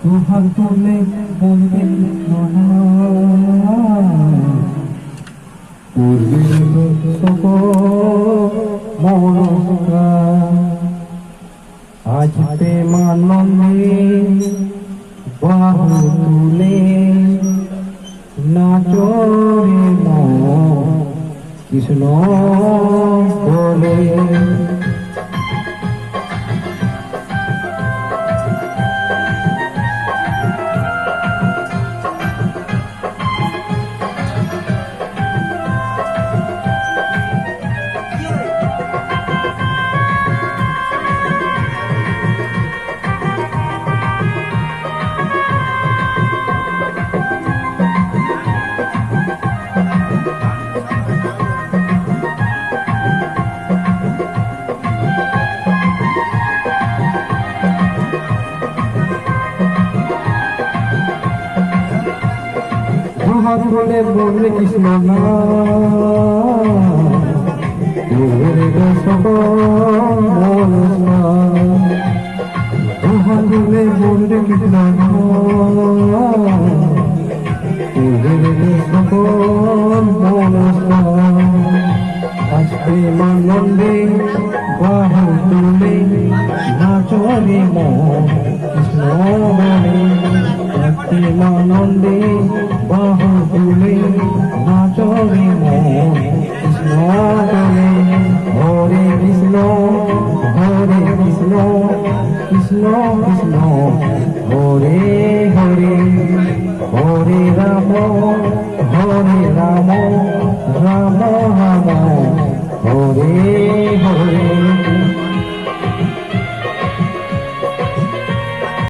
দুহাত তুলে বলবেন আজ প্রেমানন্দে বাহু তুলে নাচরে কৃষ্ণ বলে হাত তুলে বলবে কৃষ্ণ না হাত তুলে বলবে কৃষ্ণ আজ প্রেমানন্দে বাহু তুলে নাচরে কৃষ্ণ বলে প্রেমানন্দে বাহু তুলে নাচরে কৃষ্ণ বলে হরে কৃষ্ণ কৃষ্ণ